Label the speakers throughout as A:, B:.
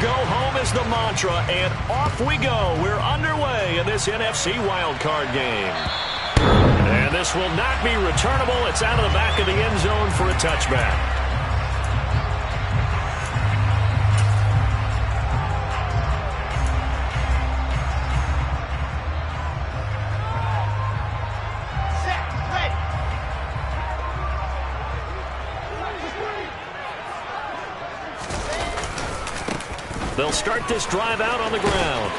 A: go home is the mantra, and off we go. We're underway in this NFC wildcard game. And this will not be returnable. It's out of the back of the end zone for a touchback. They'll start this drive out on the ground.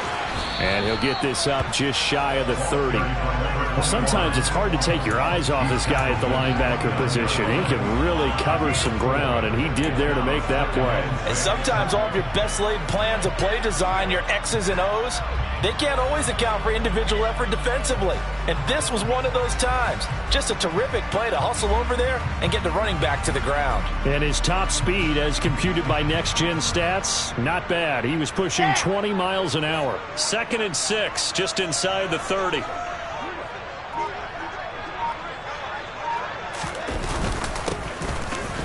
B: And he'll get this up just shy of the 30. Well, sometimes it's hard to take your eyes off this guy at the linebacker position. He can really cover some ground, and he did there to make that play.
C: And sometimes all of your best laid plans of play design, your X's and O's, they can't always account for individual effort defensively. And this was one of those times. Just a terrific play to hustle over there and get the running back to the ground.
B: And his top speed, as computed by Next Gen Stats, not bad. He was pushing 20 miles an hour.
A: 2nd and 6, just inside the 30.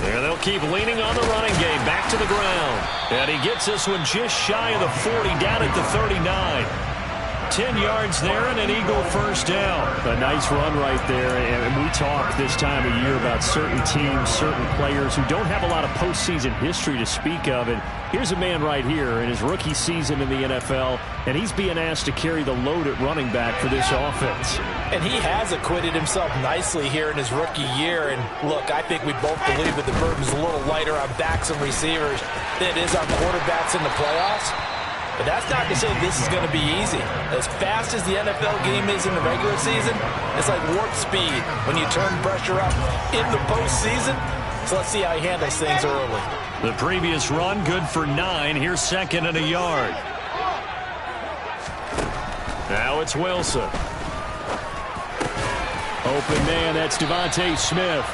A: And they'll keep leaning on the running game. Back to the ground. And he gets this one just shy of the 40, down at the 39. 10 yards there and an Eagle first down.
B: A nice run right there. And we talk this time of year about certain teams, certain players who don't have a lot of postseason history to speak of. And here's a man right here in his rookie season in the NFL, and he's being asked to carry the load at running back for this offense.
C: And he has acquitted himself nicely here in his rookie year. And look, I think we both believe that the burden's a little lighter on backs and receivers than it is on quarterbacks in the playoffs. But that's not to say this is going to be easy. As fast as the NFL game is in the regular season, it's like warp speed when you turn pressure up in the postseason. So let's see how he handles things early.
A: The previous run, good for 9. Here's 2nd and a yard. Now it's Wilson.
B: Open man, that's Devontae Smith.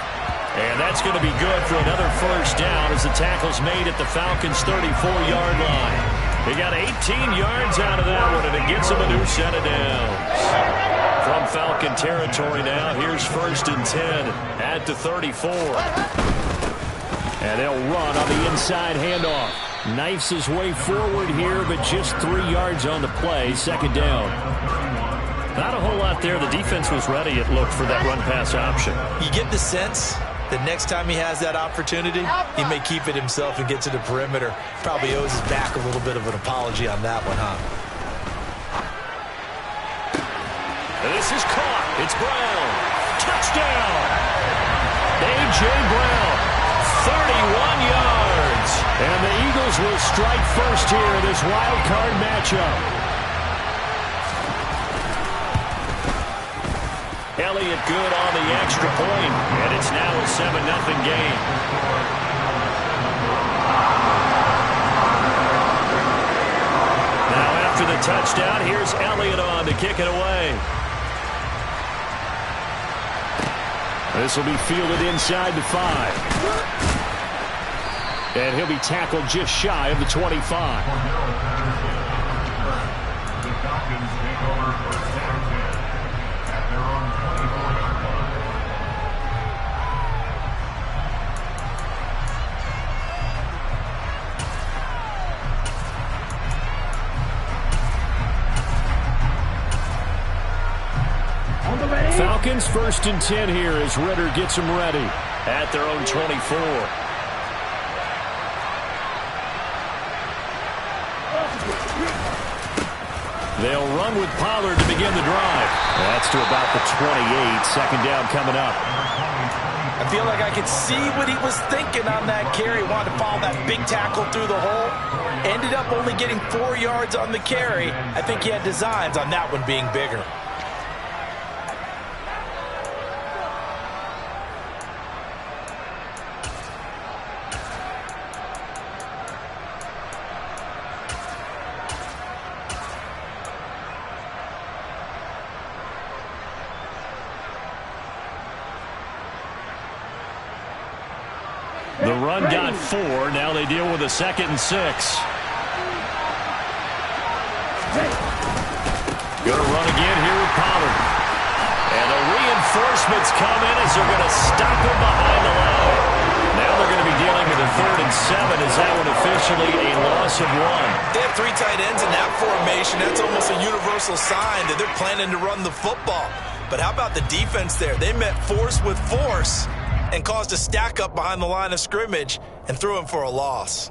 A: And that's going to be good for another first down as the tackle's made at the Falcons' 34-yard line. He got 18 yards out of that one, and it gets him a new set of downs. From Falcon territory now, here's 1st and 10 at the 34.
B: And they'll run on the inside handoff. Knifes his way forward here, but just 3 yards on the play. 2nd down.
A: Not a whole lot there. The defense was ready, it looked, for that run-pass option.
C: You get the sense that next time he has that opportunity, he may keep it himself and get to the perimeter. Probably owes his back a little bit of an apology on that one, huh?
A: This is caught. It's Brown. Touchdown! A.J. Brown, 31 yards.
B: And the Eagles will strike first here in this wild card matchup.
A: Elliott good on the extra point, and it's now a 7-0 game. Now after the touchdown, here's Elliott on to kick it away.
B: This will be fielded inside the 5. And he'll be tackled just shy of the 25. Falcons 1st and 10 here as Ritter gets them ready
A: at their own 24.
B: They'll run with Pollard to begin the drive. That's to about the 28. 2nd down coming up.
C: I feel like I could see what he was thinking on that carry. Wanted to follow that big tackle through the hole. Ended up only getting 4 yards on the carry. I think he had designs on that one being bigger.
A: The run got 4. Now they deal with a 2nd and 6. Going to run again here with Pollard. And the reinforcements come in as they're going to stop him behind the line. Now they're going to be dealing with a 3rd and 7. Is that one officially a loss of 1?
C: They have 3 tight ends in that formation. That's almost a universal sign that they're planning to run the football. But how about the defense there? They met force with force and caused a stack up behind the line of scrimmage and threw him for a loss.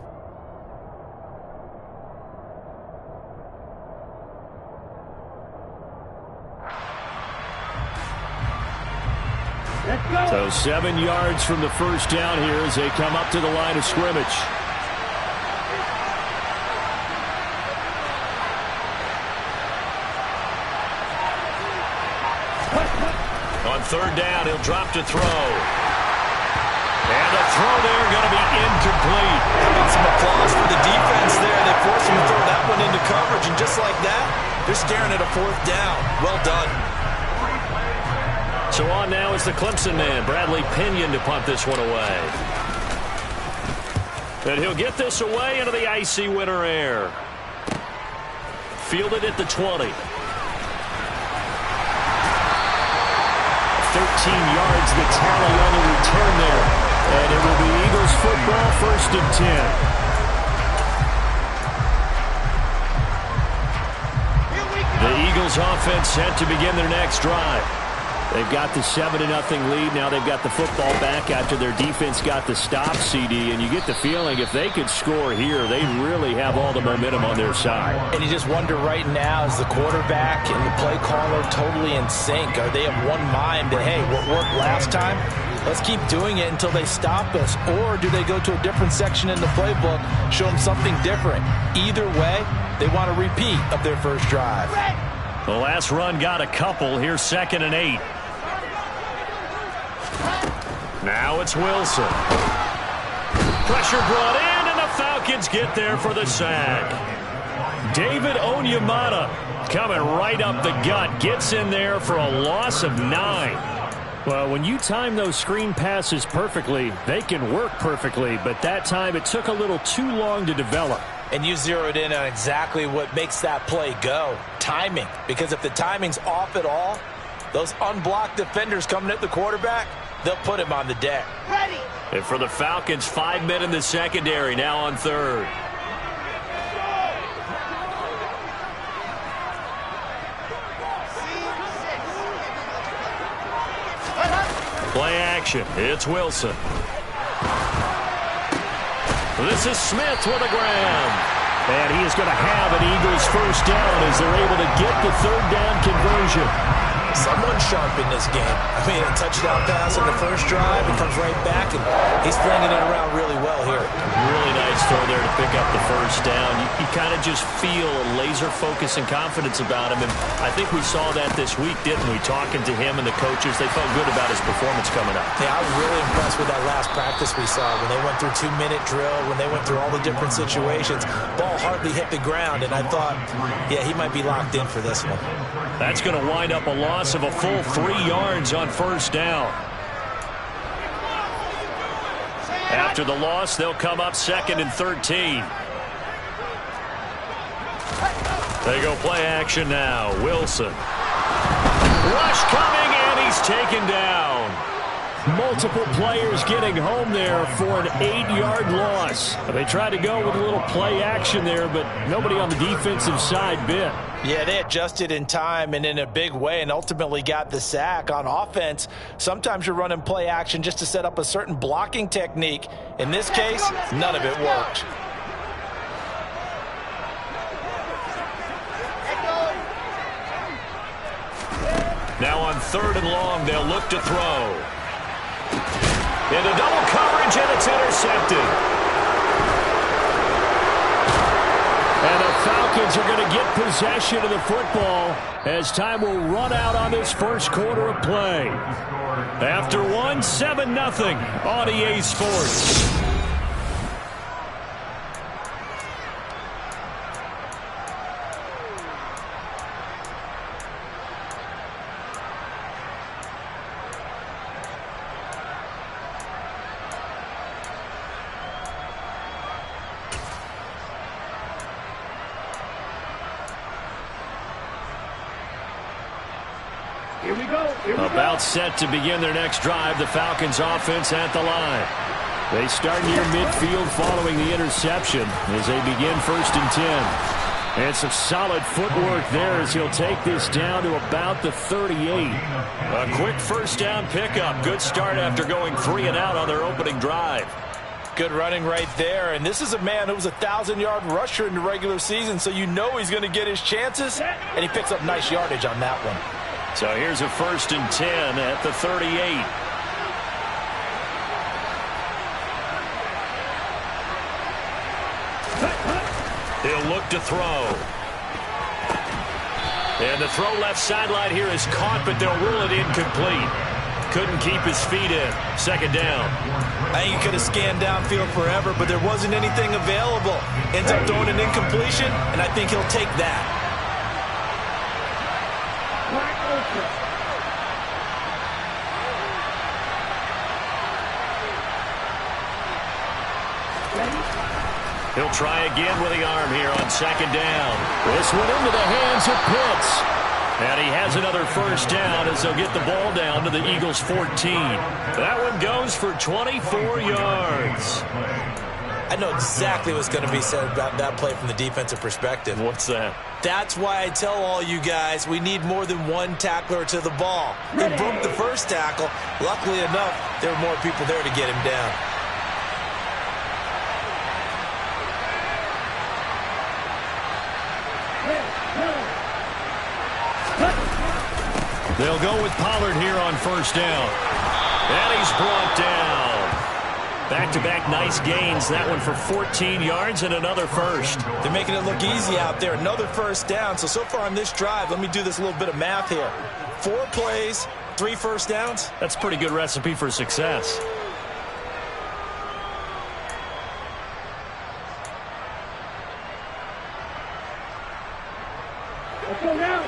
B: So 7 yards from the first down here as they come up to the line of scrimmage.
A: On 3rd down, he'll drop to throw. And the throw there going to be incomplete.
C: And some applause for the defense there. They forced him to throw that one into coverage, and just like that, they're staring at a 4th down. Well done.
A: So on now is the Clemson man, Bradley Pinion, to punt this one away. And he'll get this away into the icy winter air. Fielded at the 20. 13
B: yards, the tally on the return there. And it will be Eagles football, 1st and 10. The Eagles offense set to begin their next drive. They've got the 7-0 lead. Now they've got the football back after their defense got the stop, CD. And you get the feeling if they could score here, they really have all the momentum on their side.
C: And you just wonder right now, is the quarterback and the play caller totally in sync? Are they of one mind that, hey, what worked last time, let's keep doing it until they stop us? Or do they go to a different section in the playbook, show them something different? Either way, they want a repeat of their first drive.
A: The last run got a couple. Here's 2nd and 8. Now it's Wilson. Pressure brought in, and the Falcons get there for the sack. David Onyemata coming right up the gut. Gets in there for a loss of 9.
B: Well, when you time those screen passes perfectly, they can work perfectly. But that time, it took a little too long to develop.
C: And you zeroed in on exactly what makes that play go. Timing. Because if the timing's off at all, those unblocked defenders coming at the quarterback, they'll put him on the deck.
A: Ready. And for the Falcons, 5 men in the secondary, now on 3rd. Play action. It's Wilson. This is Smith with a grab.
B: And he is going to have an Eagles first down as they're able to get the 3rd down conversion.
C: Someone sharp in this game. I mean, a touchdown pass on the first drive. He comes right back, and he's flinging it around really well here.
A: Really nice throw there to pick up the first down. You kind of just feel a laser focus and confidence about him. And I think we saw that this week, didn't we? Talking to him and the coaches, they felt good about his performance coming up.
C: Yeah, I was really impressed with that last practice we saw when they went through 2-minute drill, when they went through all the different situations. Ball hardly hit the ground, and I thought, yeah, he might be locked in for this one.
A: That's going to wind up a loss of a full 3 yards on first down. After the loss, they'll come up 2nd and 13. They go play action now. Wilson. Rush coming, and he's taken down.
B: Multiple players getting home there for an 8-yard loss. They tried to go with a little play action there, but nobody on the defensive side bit.
C: Yeah, they adjusted in time and in a big way and ultimately got the sack. On offense, sometimes you're running play action just to set up a certain blocking technique. In this case, none of it worked.
A: Now on 3rd and long, they'll look to throw. Into double coverage, and it's intercepted.
B: And the Falcons are going to get possession of the football as time will run out on this first quarter of play.
A: After 7-0 on EA Sports. About set to begin their next drive. The Falcons offense at the line.
B: They start near midfield following the interception as they begin 1st and 10. And some solid footwork there as he'll take this down to about the 38.
A: A quick 1st down pickup. Good start after going 3 and out on their opening drive.
C: Good running right there. And this is a man who was a 1,000-yard rusher in the regular season, so you know he's going to get his chances. And he picks up nice yardage on that one.
A: So here's a 1st and 10 at the 38. He'll look to throw. And the throw left sideline here is caught, but they'll rule it incomplete. Couldn't keep his feet in. 2nd down.
C: I think he could have scanned downfield forever, but there wasn't anything available. Ends up throwing an incompletion, and I think he'll take that.
A: He'll try again with the arm here on 2nd down.
B: This one into the hands of Pitts.
A: And he has another 1st down as they'll get the ball down to the Eagles' 14. That one goes for 24 yards.
C: I know exactly what's going to be said about that play from the defensive perspective.
A: What's that?
C: That's why I tell all you guys we need more than one tackler to the ball. He broke the 1st tackle. Luckily enough, there were more people there to get him down.
A: They'll go with Pollard here on 1st down. And he's brought down. Back-to-back nice gains. That one for 14 yards and another 1st.
C: They're making it look easy out there. Another 1st down. So far on this drive, let me do this little bit of math here. 4 plays, 3 1st downs.
A: That's a pretty good recipe for success.
D: Let's go now.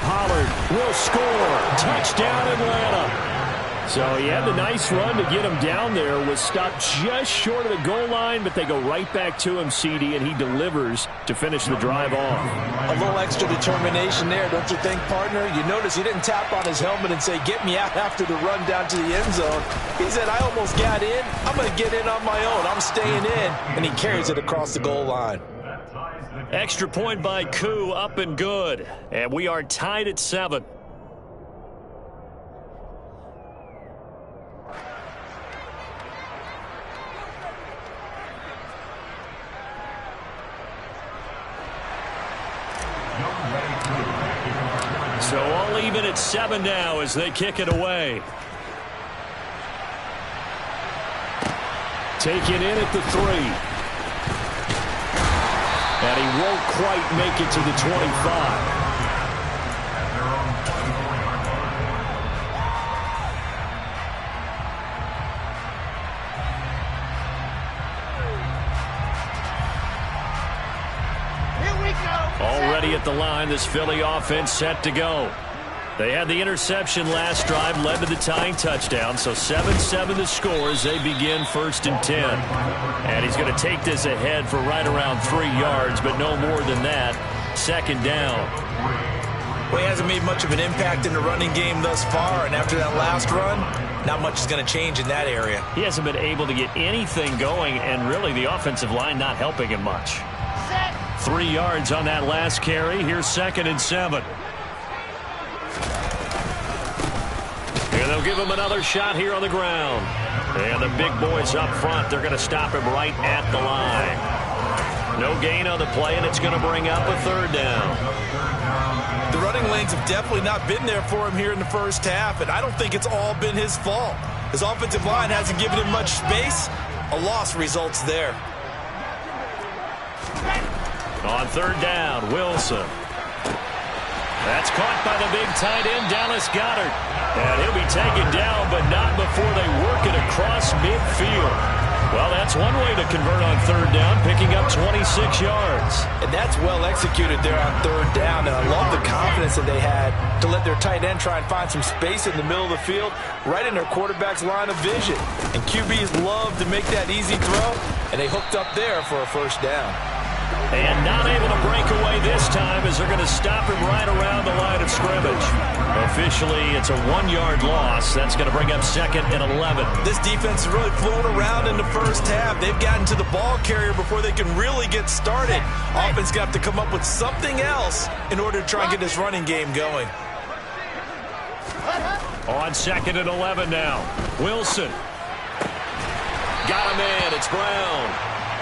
B: Pollard will score. Touchdown, Atlanta. So he had the nice run to get him down there. Was stopped just short of the goal line, but they go right back to him, CD, and he delivers to finish the drive off.
C: A little extra determination there, don't you think, partner? You notice he didn't tap on his helmet and say, get me out after the run down to the end zone. He said, I almost got in. I'm going to get in on my own. I'm staying in. And he carries it across the goal line.
A: Extra point by Koo, up and good. And we are tied at 7. So all even at 7 now as they kick it away.
B: Taken in at the 3. And he won't quite make it to the 25.
A: Already at the line, this Philly offense set to go. They had the interception last drive, led to the tying touchdown, so 7-7 the score as they begin 1st and 10. And he's going to take this ahead for right around 3 yards, but no more than that. 2nd down.
C: Well, he hasn't made much of an impact in the running game thus far, and after that last run, not much is going to change in that area.
A: He hasn't been able to get anything going, and really the offensive line not helping him much. 3 yards on that last carry. Here's 2nd and 7. Here they'll give him another shot here on the ground. And the big boys up front, they're going to stop him right at the line. No gain on the play, and it's going to bring up a 3rd down.
C: The running lanes have definitely not been there for him here in the first half, and I don't think it's all been his fault. His offensive line hasn't given him much space. A loss results there.
A: On 3rd down, Wilson. That's caught by the big tight end, Dallas Goedert. And he'll be taken down, but not before they work it across midfield. Well, that's one way to convert on 3rd down, picking up 26 yards.
C: And that's well executed there on 3rd down, and I love the confidence that they had to let their tight end try and find some space in the middle of the field, right in their quarterback's line of vision. And QBs love to make that easy throw, and they hooked up there for a 1st down.
A: And not able to break away this time as they're going to stop him right around the line of scrimmage. Officially, it's a 1-yard loss. That's going to bring up 2nd and 11.
C: This defense is really flown around in the first half. They've gotten to the ball carrier before they can really get started. Offense got to come up with something else in order to try and get this running game going.
A: On 2nd and 11 now. Wilson. Got a man. It's Brown.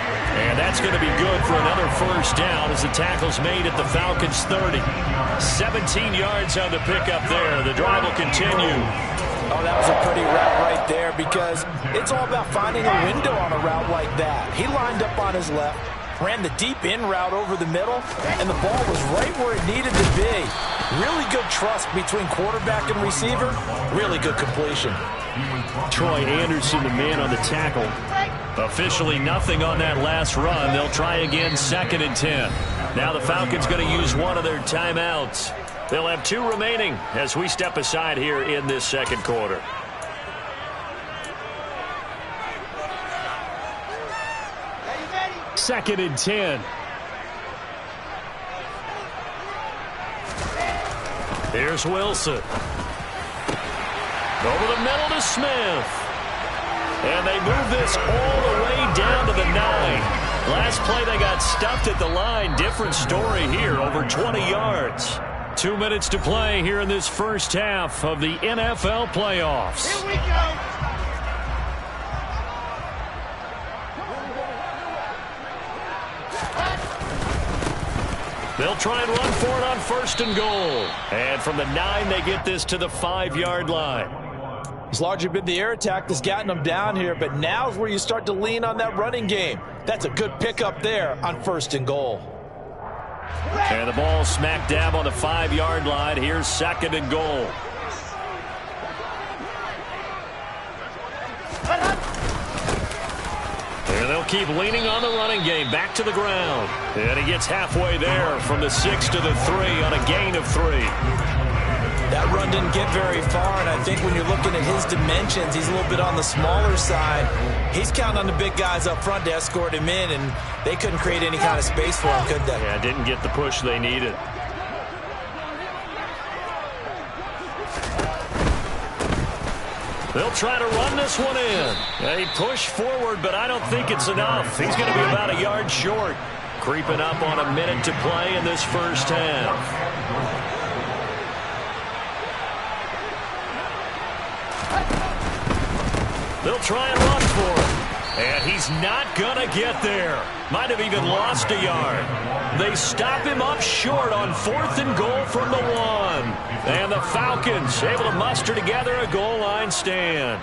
A: And that's going to be good for another first down as the tackle's made at the Falcons' 30. 17 yards on the pickup there. The drive will continue.
C: Oh, that was a pretty route right there because it's all about finding a window on a route like that. He lined up on his left, ran the deep in route over the middle, and the ball was right where it needed to be. Really good trust between quarterback and receiver. Really good completion.
B: Troy Anderson, the man on the tackle.
A: Officially nothing on that last run. They'll try again 2nd and 10. Now the Falcons going to use one of their timeouts. They'll have 2 remaining as we step aside here in this second quarter.
B: Second and 10.
A: Here's Wilson. Over the middle to Smith. And they move this all the way down to the 9. Last play they got stuffed at the line. Different story here, over 20 yards. 2 minutes to play here in this first half of the NFL playoffs.
D: Here we go.
A: They'll try and run for it on 1st and goal. And from the 9, they get this to the 5-yard line.
C: It's largely been the air attack that's gotten them down here, but now's where you start to lean on that running game. That's a good pickup there on 1st and goal.
A: And the ball smack dab on the 5-yard line. Here's 2nd and goal. And they'll keep leaning on the running game. Back to the ground. And he gets halfway there from the 6 to the 3 on a gain of 3.
C: That run didn't get very far, and I think when you're looking at his dimensions, he's a little bit on the smaller side. He's counting on the big guys up front to escort him in, and they couldn't create any kind of space for him, could they?
A: Yeah, didn't get the push they needed. They'll try to run this one in. They push forward, but I don't think it's enough. He's going to be about a yard short. Creeping up on a minute to play in this first half. They'll try and run for him. And he's not going to get there. Might have even lost a yard. They stop him up short on 4th and goal from the 1. And the Falcons able to muster together a goal line stand.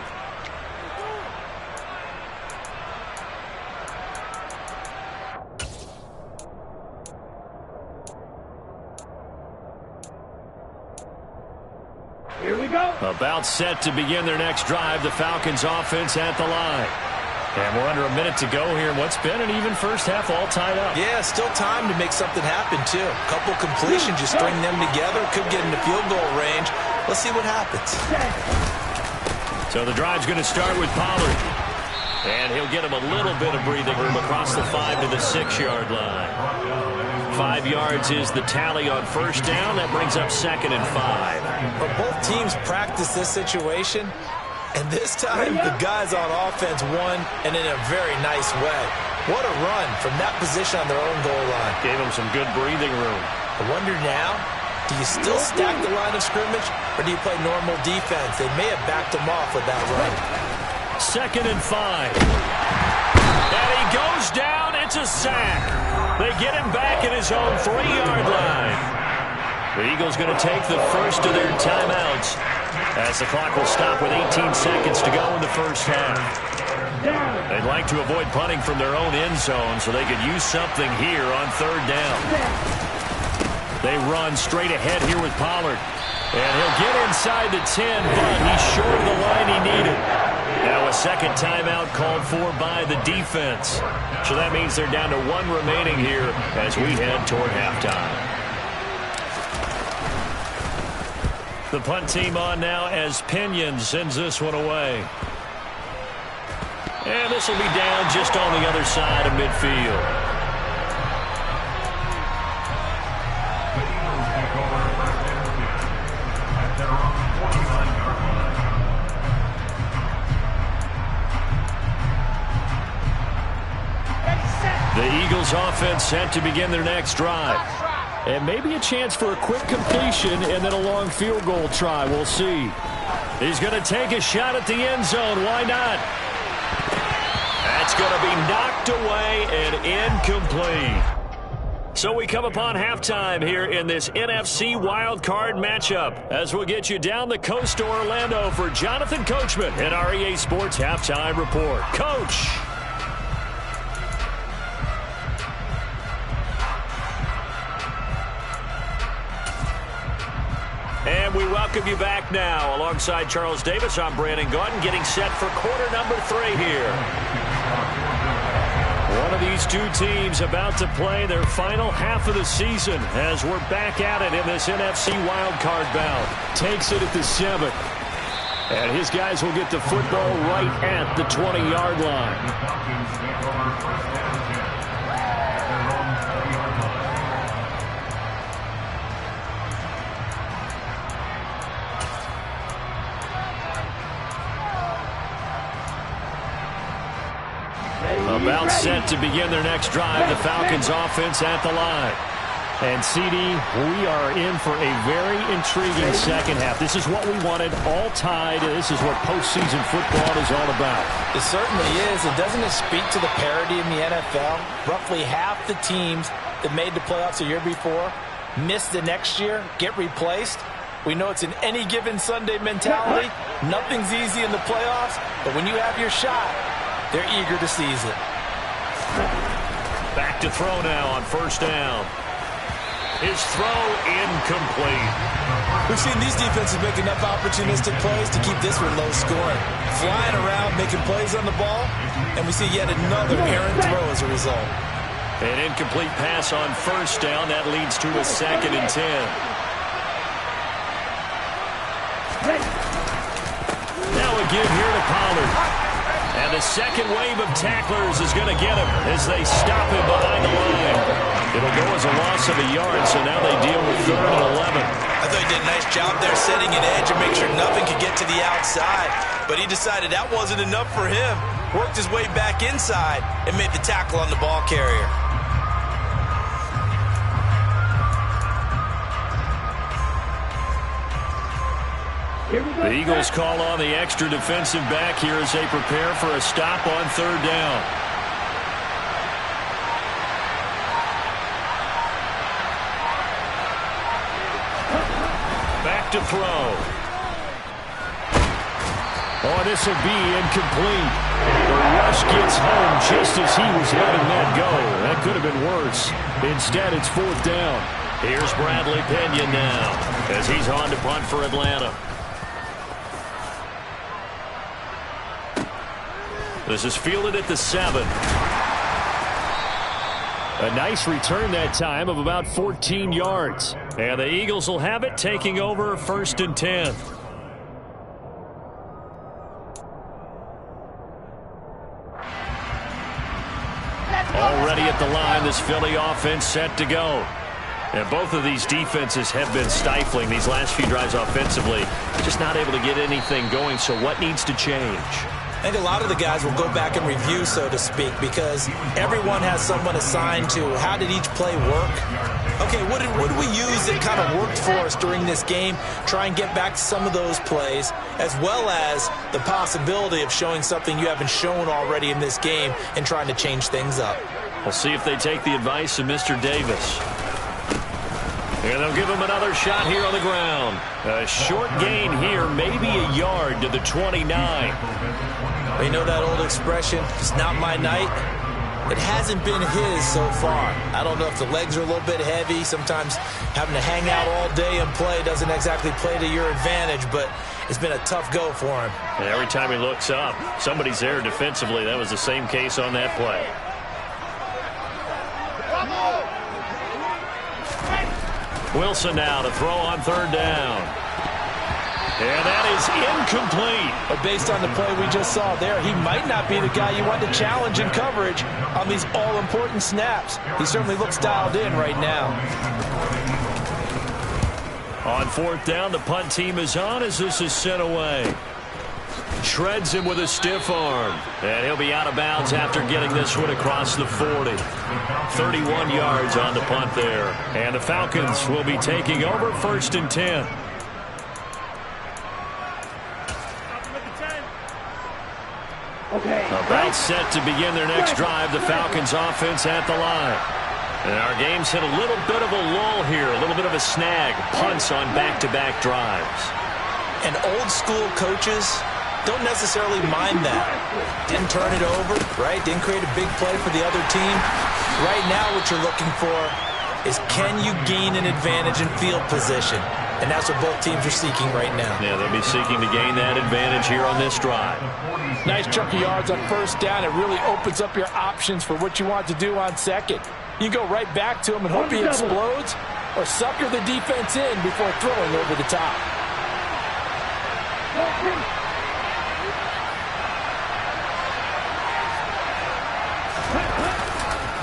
D: Here we go.
A: About set to begin their next drive. The Falcons offense at the line. And we're under a minute to go here in what's been an even first half, all tied up.
C: Yeah, still time to make something happen, too. A couple completions, you string them together, could get into field goal range. Let's see what happens.
A: So the drive's going to start with Pollard. And he'll get him a little bit of breathing room across the 5 to the 6-yard line. 5 yards is the tally on first down. That brings up 2nd and 5.
C: But both teams practice this situation. And this time, the guys on offense won, and in a very nice way. What a run from that position on their own goal line.
A: Gave them some good breathing room.
C: I wonder now, do you still stack the line of scrimmage, or do you play normal defense? They may have backed him off with that run.
A: 2nd and 5. And he goes down. It's a sack. They get him back at his own 3-yard line. The Eagles going to take the first of their timeouts as the clock will stop with 18 seconds to go in the first half. They'd like to avoid punting from their own end zone so they could use something here on 3rd down. They run straight ahead here with Pollard. And he'll get inside the 10, but he's short of the line he needed. Now a second timeout called for by the defense. So that means they're down to 1 remaining here as we head toward halftime. The punt team on now as Pinion sends this one away. And this will be down just on the other side of midfield. Eagles offense set to begin their next drive.
B: And maybe a chance for a quick completion and then a long field goal try. We'll see.
A: He's going to take a shot at the end zone. Why not? That's going to be knocked away and incomplete. So we come upon halftime here in this NFC wildcard matchup as we'll get you down the coast to Orlando for Jonathan Coachman and our EA Sports Halftime Report. Coach. And we welcome you back now. Alongside Charles Davis, I'm Brandon Gaudin, getting set for quarter number 3 here. One of these two teams about to play their final half of the season as we're back at it in this NFC wildcard bout.
B: Takes it at the 7. And his guys will get the football right at the 20-yard line.
A: About set to begin their next drive, the Falcons offense at the line.
B: And, CD, we are in for a very intriguing second half. This is what we wanted, all tied. This is what postseason football is all about.
C: It certainly is. And doesn't it speak to the parity in the NFL? Roughly half the teams that made the playoffs a year before miss the next year, get replaced. We know it's an any given Sunday mentality. Nothing's easy in the playoffs, but when you have your shot, they're eager to seize it.
A: Back to throw now on first down. His throw incomplete.
C: We've seen these defenses make enough opportunistic plays to keep this one low scoring. Flying around, making plays on the ball, and we see yet another errant throw as a result.
A: An incomplete pass on first down. That leads to a 2nd and 10. Now a give here to Pollard. And the second wave of tacklers is going to get him as they stop him behind the line. It'll go as a loss of a yard, so now they deal with 3rd and 11.
C: I thought he did a nice job there setting an edge and make sure nothing could get to the outside. But he decided that wasn't enough for him. Worked his way back inside and made the tackle on the ball carrier.
A: The Eagles call on the extra defensive back here as they prepare for a stop on 3rd down. Back to throw.
B: Oh, this will be incomplete. The rush gets home just as he was letting that go. That could have been worse. Instead, it's 4th down.
A: Here's Bradley Pinion now as he's on to punt for Atlanta. This is fielded at the 7.
B: A nice return that time of about 14 yards.
A: And the Eagles will have it, taking over 1st and 10. Already at the line, this Philly offense set to go. And both of these defenses have been stifling these last few drives offensively. Just not able to get anything going, so what needs to change?
C: I think a lot of the guys will go back and review, so to speak, because everyone has someone assigned to how did each play work. Okay, what did we use that kind of worked for us during this game? Try and get back to some of those plays, as well as the possibility of showing something you haven't shown already in this game and trying to change things up.
A: We'll see if they take the advice of Mr. Davis. And they'll give him another shot here on the ground. A short gain here, maybe a yard to the 29.
C: You know that old expression, it's not my night? It hasn't been his so far. I don't know if the legs are a little bit heavy. Sometimes having to hang out all day and play doesn't exactly play to your advantage, but it's been a tough go for him.
A: And every time he looks up, somebody's there defensively. That was the same case on that play. Wilson now to throw on 3rd down. And that is incomplete.
C: But based on the play we just saw there, he might not be the guy you want to challenge in coverage on these all-important snaps. He certainly looks dialed in right now.
A: On 4th down, the punt team is on as this is sent away. Shreds him with a stiff arm. And he'll be out of bounds after getting this one across the 40. 31 yards on the punt there. And the Falcons will be taking over 1st and 10. About set to begin their next drive. The Falcons offense at the line. And our game's hit a little bit of a lull here. A little bit of a snag. Punts on back-to-back drives.
C: And old school coaches don't necessarily mind that. Didn't turn it over, right? Didn't create a big play for the other team. Right now what you're looking for is, can you gain an advantage in field position? And that's what both teams are seeking right now.
A: Yeah, they'll be seeking to gain that advantage here on this drive.
C: Nice chunk of yards on 1st down. It really opens up your options for what you want to do on 2nd. You go right back to him and hope he explodes, or sucker the defense in before throwing over the top.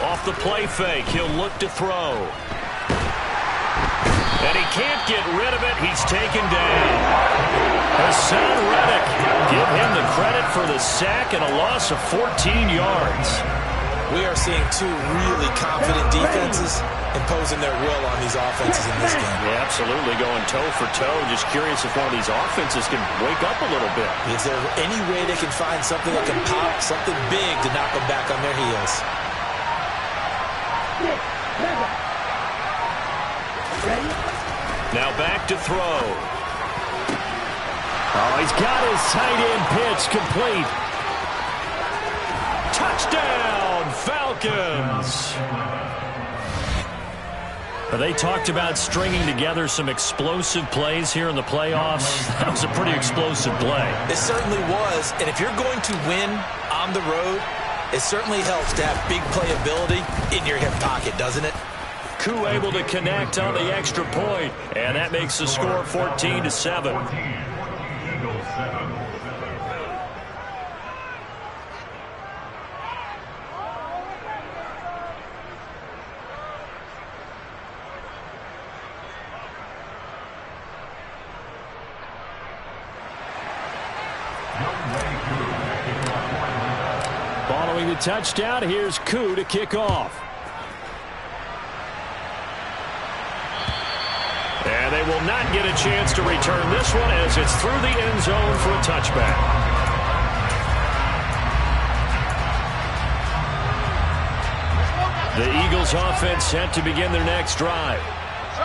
A: Off the play fake, he'll look to throw. And he can't get rid of it. He's taken down. Hassan Reddick, give him the credit for the sack and a loss of 14 yards.
C: We are seeing two really confident defenses imposing their will on these offenses in this game.
A: Yeah, absolutely, going toe for toe. Just curious if one of these offenses can wake up a little bit.
C: Is there any way they can find something that can pop, something big to knock them back on their heels?
A: Now back to throw.
B: Oh, he's got his tight end pitch complete.
A: Touchdown, Falcons.
B: They talked about stringing together some explosive plays here in the playoffs. That was a pretty explosive play.
C: It certainly was, and if you're going to win on the road, it certainly helps to have big playability in your hip pocket, doesn't it?
A: Koo able to connect on the extra point, and that makes the score 14-7.
B: Following the touchdown, here's Koo to kick off.
A: And they will not get a chance to return this one as it's through the end zone for a touchback. The Eagles offense set to begin their next drive.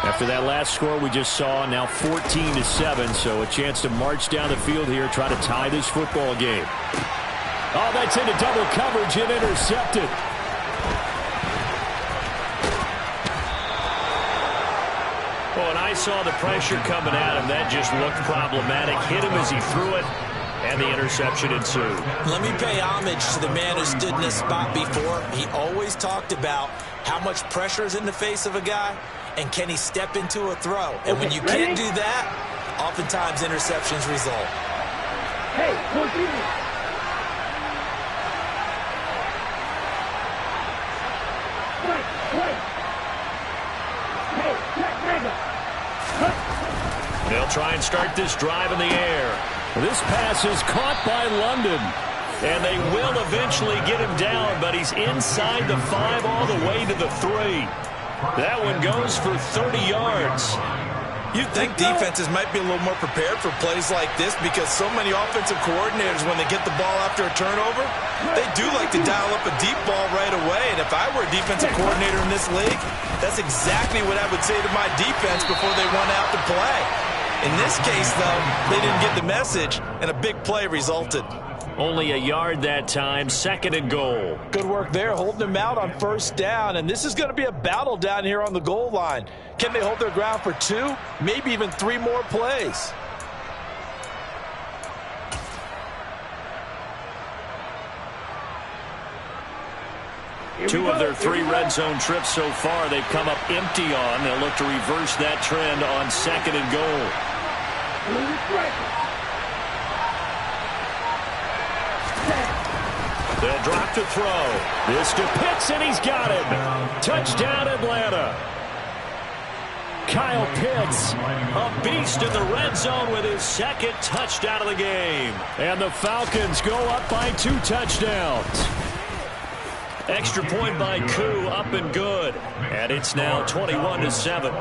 B: After that last score we just saw, now 14-7, so a chance to march down the field here, try to tie this football game. Oh, that's into double coverage and intercepted.
A: Well, and I saw the pressure coming at him. That just looked problematic. Hit him as he threw it, and the interception ensued.
C: Let me pay homage to the man who stood in this spot before. He always talked about how much pressure is in the face of a guy, and can he step into a throw. And when you can't do that, oftentimes interceptions result.
D: Hey,
A: They'll try and start this drive in the air.
B: This pass is caught by London.
A: And they will eventually get him down, but he's inside the 5 all the way to the 3. That one goes for 30 yards.
C: You'd think defenses might be a little more prepared for plays like this because so many offensive coordinators, when they get the ball after a turnover, they do like to dial up a deep ball right away. And if I were a defensive coordinator in this league, that's exactly what I would say to my defense before they run out to play. In this case, though, they didn't get the message, and a big play resulted.
A: Only a yard that time, 2nd and goal.
C: Good work there, holding them out on 1st down, and this is going to be a battle down here on the goal line. Can they hold their ground for 2, maybe even 3 more plays?
A: Two of their 3 red zone trips so far, they've come up empty on. They'll look to reverse that trend on 2nd and goal. They'll drop to throw. This to Pitts, and he's got him. Touchdown, Atlanta.
B: Kyle Pitts.
A: A beast in the red zone with his second touchdown of the game.
B: And the Falcons go up by 2 touchdowns.
A: Extra point by Koo, up and good. And it's now 21-7.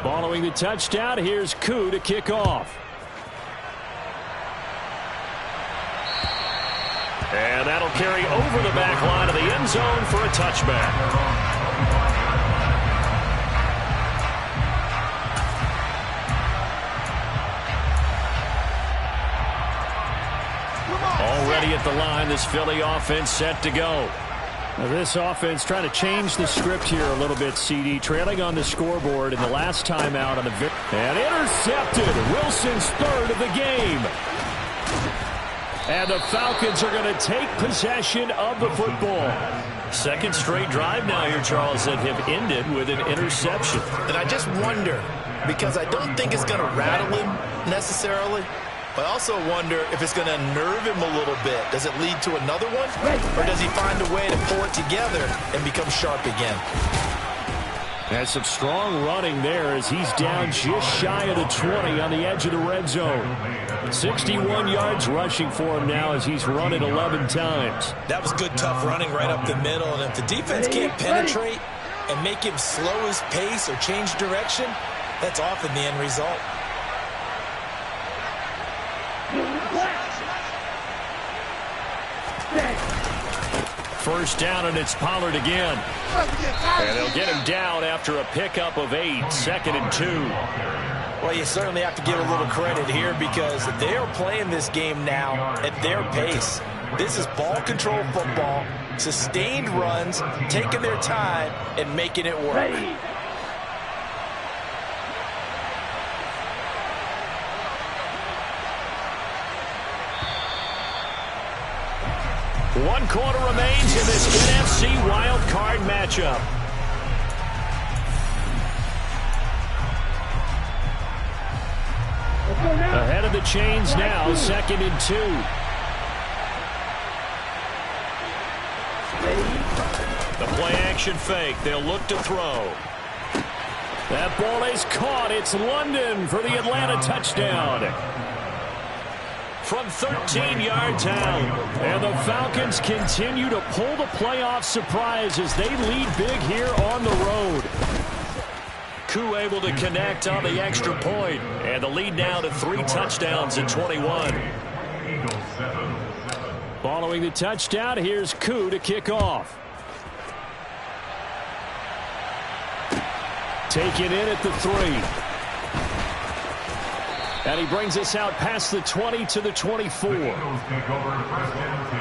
B: Following the touchdown, here's Koo to kick off.
A: And that'll carry over the back line of the end zone for a touchback. Already at the line, this Philly offense set to go.
B: Now this offense trying to change the script here a little bit, CD. Trailing on the scoreboard in the last time out on the and intercepted. Wilson's third of the game. And the Falcons are going to take possession of the football.
A: Second straight drive now here, Charles, that have ended with an interception.
C: And I just wonder, because I don't think it's going to rattle him necessarily, but I also wonder if it's going to unnerve him a little bit. Does it lead to another one? Or does he find a way to pull it together and become sharp again?
B: That's some strong running there as he's down just shy of the 20 on the edge of the red zone. 61 yards rushing for him now as he's run it 11 times.
C: That was good, tough running right up the middle. And if the defense can't penetrate and make him slow his pace or change direction, that's often the end result.
A: First down, and it's Pollard again. And they'll get him down after a pickup of 8, 2nd and 2.
C: Well, you certainly have to give a little credit here because they are playing this game now at their pace. This is ball control football, sustained runs, taking their time, and making it work.
A: One quarter remains in this NFC wild card matchup.
B: Ahead of the chains now, 2nd and 2.
A: The play action fake. They'll look to throw.
B: That ball is caught. It's London for the Atlanta touchdown.
A: From 13 yards out.
B: And the Falcons continue to pull the playoff surprise as they lead big here on the road.
A: Koo able to connect on the extra point. And the lead now to 3 touchdowns in 21.
B: Following the touchdown, here's Koo to kick off. Taken in at the 3. And he brings us out past the 20 to the 24.
D: The Eagles take over first and 10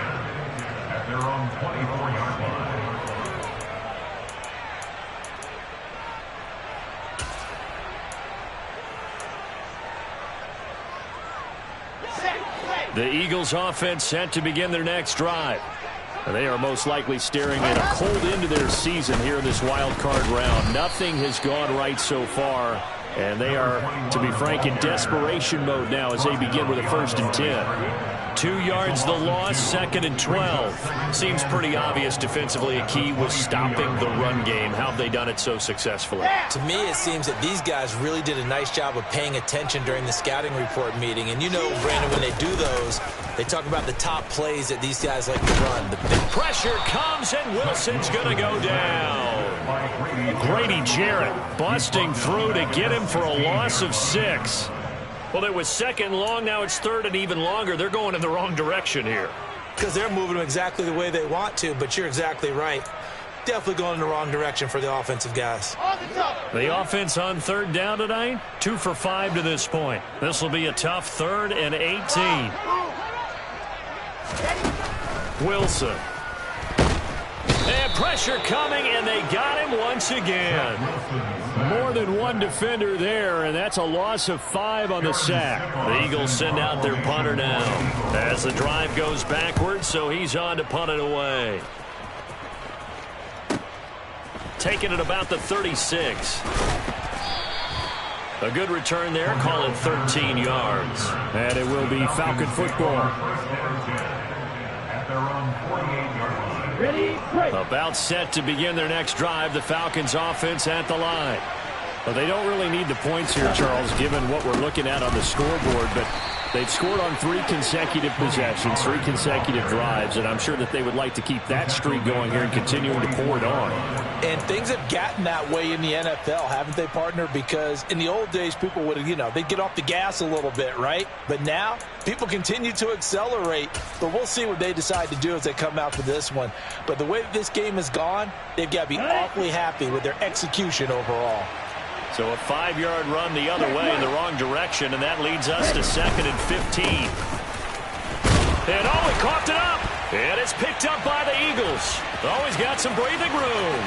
D: at their own 24-yard line.
A: The Eagles offense set to begin their next drive.
B: They are most likely staring at a cold end to their season here in this wild card round. Nothing has gone right so far. And they are, to be frank, in desperation mode now as they begin with a 1st and 10.
A: 2 yards the loss, 2nd and 12. Seems pretty obvious defensively a key was stopping the run game. How have they done it so successfully?
C: To me, it seems that these guys really did a nice job of paying attention during the scouting report meeting. And you know, Brandon, when they do those, they talk about the top plays that these guys like to run. The big
A: pressure comes, and Wilson's going to go down.
B: Grady Jarrett busting through to get him for a loss of 6.
A: Well, it was 2nd long. Now it's 3rd and even longer. They're going in the wrong direction here.
C: Because they're moving them exactly the way they want to, but you're exactly right. Definitely going in the wrong direction for the offensive guys.
A: The offense on 3rd down tonight, 2 for 5 to this point. This will be a tough 3rd and 18. Wilson. And pressure coming, and they got him once again.
B: More than one defender there, and that's a loss of 5 on the sack.
A: The Eagles send out their punter now as the drive goes backwards, so he's on to punt it away. Taking it about the 36. A good return there, call it 13 yards.
B: And it will be Falcon football.
D: At their own 48-yard line.
A: About set to begin their next drive, the Falcons offense at the line.
B: Well, they don't really need the points here, Charles, given what we're looking at on the scoreboard, but they've scored on 3 consecutive possessions, 3 consecutive drives, and I'm sure that they would like to keep that streak going here and continuing to pour it on.
C: And things have gotten that way in the NFL, haven't they, partner? Because in the old days, people would, they'd get off the gas a little bit, right? But now, people continue to accelerate. But we'll see what they decide to do as they come out for this one. But the way that this game has gone, they've got to be awfully happy with their execution overall.
A: So a 5-yard run the other way in the wrong direction, and that leads us to 2nd and 15. And he coughed it up. And it's picked up by the Eagles. Always got some breathing room.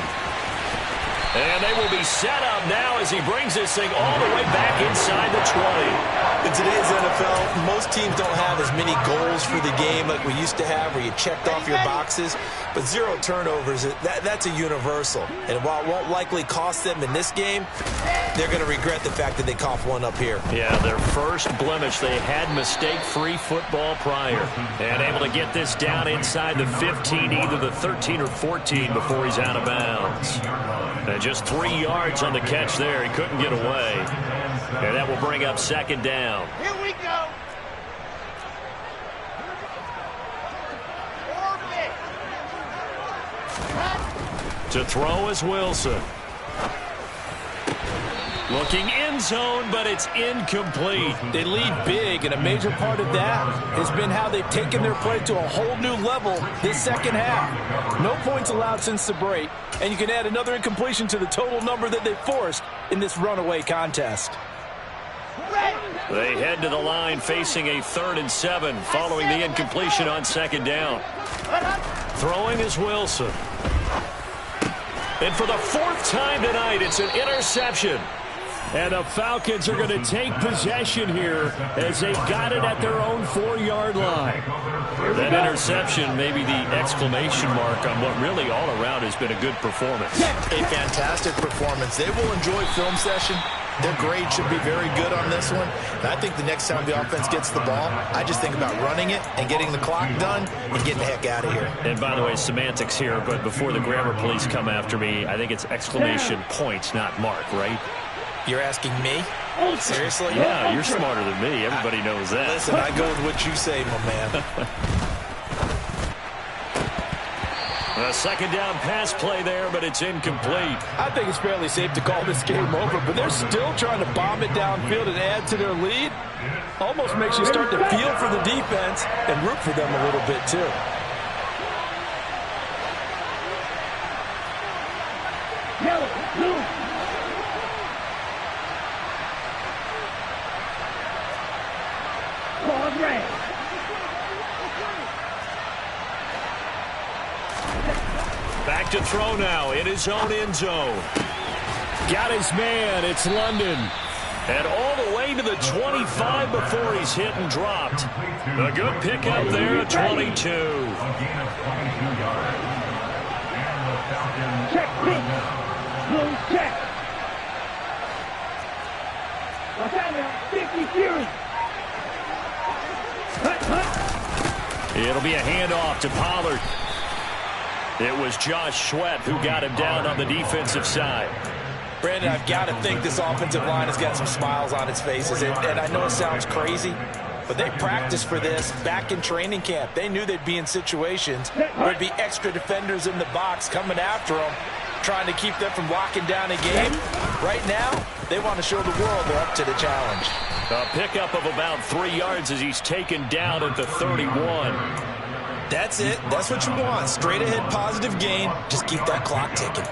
A: And they will be set up now as he brings this thing all the way back inside the 20.
C: In today's NFL, most teams don't have as many goals for the game like we used to have where you checked off your boxes. But 0 turnovers, that's a universal. And while it won't likely cost them in this game, they're going to regret the fact that they coughed one up here.
A: Yeah, their first blemish. They had mistake-free football prior. And able to get this down inside the 15, either the 13 or 14 before he's out of bounds. And just 3 yards on the catch there. He couldn't get away. And that will bring up 2nd down.
E: Here we go.
A: To throw is Wilson. Looking end zone, but it's incomplete.
C: They lead big, and a major part of that has been how they've taken their play to a whole new level this second half. No points allowed since the break, and you can add another incompletion to the total number that they forced in this runaway contest.
A: They head to the line facing a 3rd and 7 following the incompletion on 2nd down. Throwing is Wilson. And for the 4th time tonight, it's an interception.
B: And the Falcons are going to take possession here as they got it at their own 4-yard line.
A: That interception may be the exclamation mark on what really all around has been a good performance.
C: A fantastic performance. They will enjoy film session. Their grade should be very good on this one. And I think the next time the offense gets the ball, I just think about running it and getting the clock done and getting the heck out of here.
A: And by the way, semantics here, but before the grammar police come after me, I think it's exclamation points, not mark, right?
C: You're asking me? Seriously?
A: Yeah, you're smarter than me. Everybody knows that.
C: Listen, I go with what you say, my man.
A: A 2nd down pass play there, but it's incomplete.
C: I think it's fairly safe to call this game over, but they're still trying to bomb it downfield and add to their lead. Almost makes you start to feel for the defense and root for them a little bit, too.
A: Back to throw now in his own end zone.
B: Got his man. It's London.
A: And all the way to the 25 before he's hit and dropped. A good pickup there at 22.
E: Check, blue check. Watch out now, 50 Fury.
A: It'll be a handoff to Pollard. It was Josh Sweat who got him down on the defensive side.
C: Brandon, I've got to think this offensive line has got some smiles on its faces. And I know it sounds crazy, but they practiced for this back in training camp. They knew they'd be in situations where there'd be extra defenders in the box coming after them, trying to keep them from locking down a game. Right now, they want to show the world they're up to the challenge.
A: A pickup of about 3 yards as he's taken down at the 31.
C: That's it. That's what you want. Straight ahead positive gain. Just keep that clock ticking.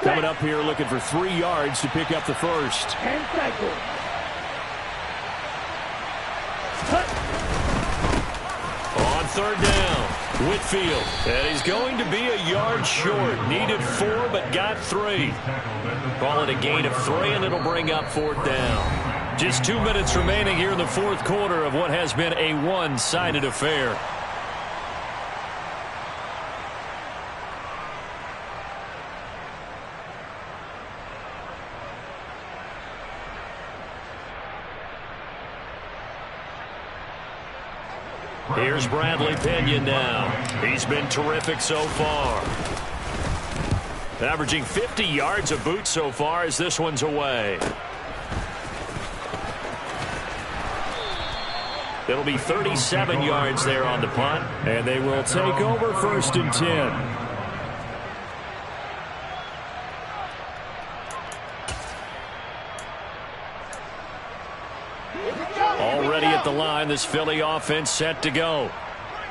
B: Coming up here looking for 3 yards to pick up the first.
E: And cycle.
A: On 3rd down, Whitfield. And he's going to be a yard short. Needed 4, but got 3. Call it a gain of 3, and it'll bring up 4th down. Just 2 minutes remaining here in the 4th quarter of what has been a one-sided affair. Here's Bradley Pinion now. He's been terrific so far. Averaging 50 yards a boot so far as this one's away. It'll be 37 yards there on the punt.
B: And they will take over 1st and 10.
A: Already at the line, this Philly offense set to go.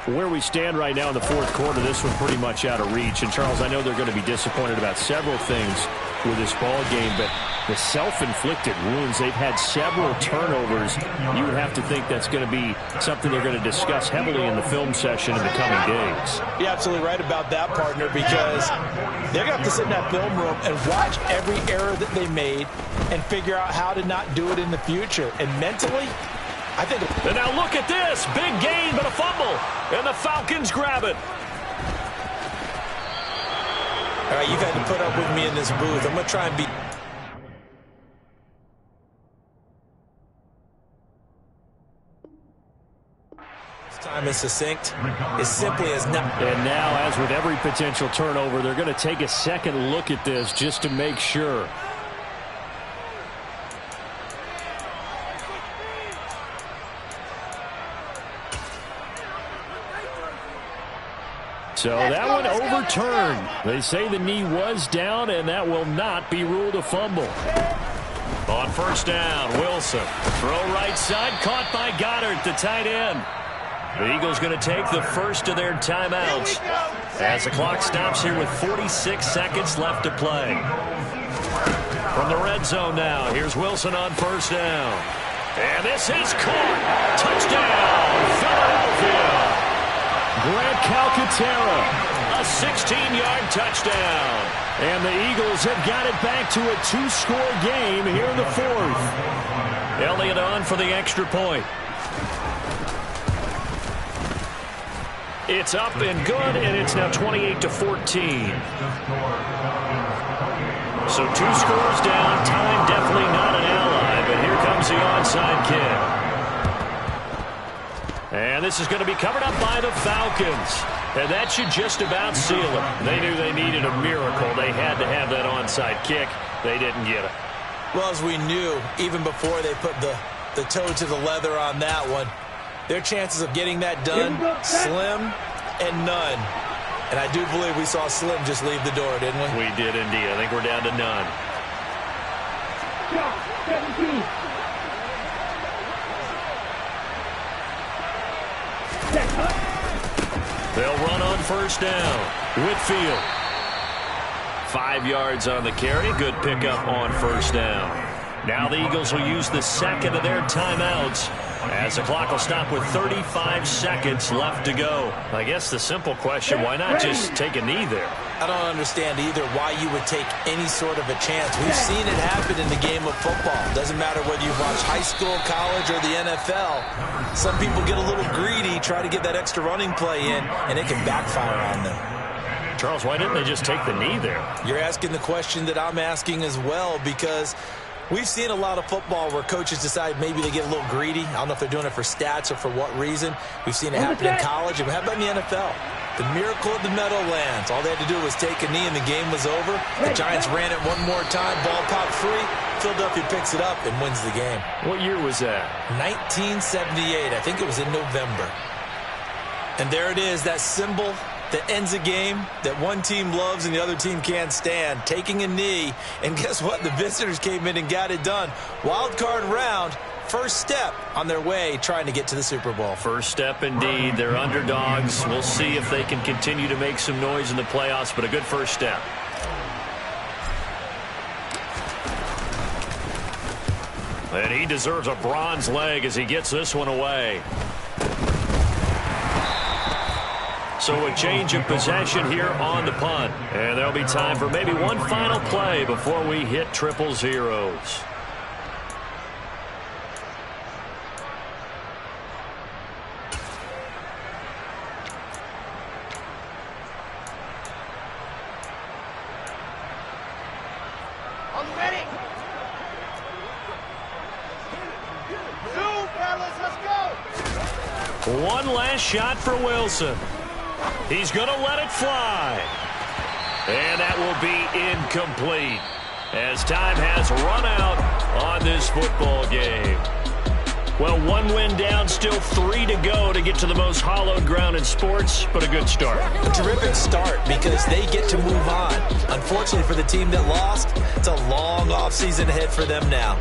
B: Where we stand right now in the 4th quarter, this one's pretty much out of reach. And, Charles, I know they're going to be disappointed about several things with this ball game, but the self-inflicted wounds, they've had several turnovers. You would have to think that's going to be something they're going to discuss heavily in the film session in the coming days.
C: You're absolutely right about that, partner, because they're going to have to sit in that film room and watch every error that they made and figure out how to not do it in the future. And mentally, I think...
A: And now look at this. Big gain, but a fumble. And the Falcons grab it.
C: All right, you've had to put up with me in this booth. I'm going to try and be... This time is succinct. As simply as not...
B: And now, as with every potential turnover, they're going to take a second look at this just to make sure. So that one overturned. They say the knee was down, and that will not be ruled a fumble.
A: On 1st down, Wilson. Throw right side, caught by Goddard, the tight end. The Eagles going to take the first of their timeouts as the clock stops here with 46 seconds left to play. From the red zone now, here's Wilson on 1st down. And this is caught. Touchdown, Philadelphia.
B: Grant Calcaterra,
A: a 16-yard touchdown.
B: And the Eagles have got it back to a 2-score game here in the 4th.
A: Elliott on for the extra point. It's up and good, and it's now 28-14. So 2 scores down. Time definitely not an ally, but here comes the onside kick. And this is going to be covered up by the Falcons. And that should just about seal it. They knew they needed a miracle. They had to have that onside kick. They didn't get it.
C: Well, as we knew, even before they put the toe to the leather on that one, their chances of getting that done, slim and none. And I do believe we saw Slim just leave the door, didn't we?
A: We did indeed. I think we're down to none.
E: 17.
A: They'll run on 1st down. Whitfield. 5 yards on the carry. Good pickup on 1st down. Now the Eagles will use the second of their timeouts as the clock will stop with 35 seconds left to go. I guess the simple question, why not just take a knee there?
C: I don't understand either why you would take any sort of a chance. We've seen it happen in the game of football. Doesn't matter whether you've watched high school, college, or the NFL. Some people get a little greedy, try to get that extra running play in, and it can backfire on them.
A: Charles, why didn't they just take the knee there?
C: You're asking the question that I'm asking as well, because we've seen a lot of football where coaches decide maybe they get a little greedy. I don't know if they're doing it for stats or for what reason. We've seen it happen in college. And how about in the NFL? The miracle of the Meadowlands. All they had to do was take a knee and the game was over. The Giants ran it one more time. Ball popped free. Philadelphia picks it up and wins the game.
A: What year was that?
C: 1978. I think it was in November. And there it is, that symbol that ends a game that one team loves and the other team can't stand. Taking a knee. And guess what? The visitors came in and got it done. Wild card round. First step on their way trying to get to the Super Bowl.
A: First step indeed. They're underdogs. We'll see if they can continue to make some noise in the playoffs, but a good first step. And he deserves a bronze leg as he gets this one away. So a change of possession here on the punt. And there'll be time for maybe one final play before we hit triple zeros. One last shot for Wilson. He's going to let it fly. And that will be incomplete as time has run out on this football game. Well, one win down, still 3 to go to get to the most hallowed ground in sports, but a good start.
C: A terrific start because they get to move on. Unfortunately for the team that lost, it's a long offseason ahead for them now.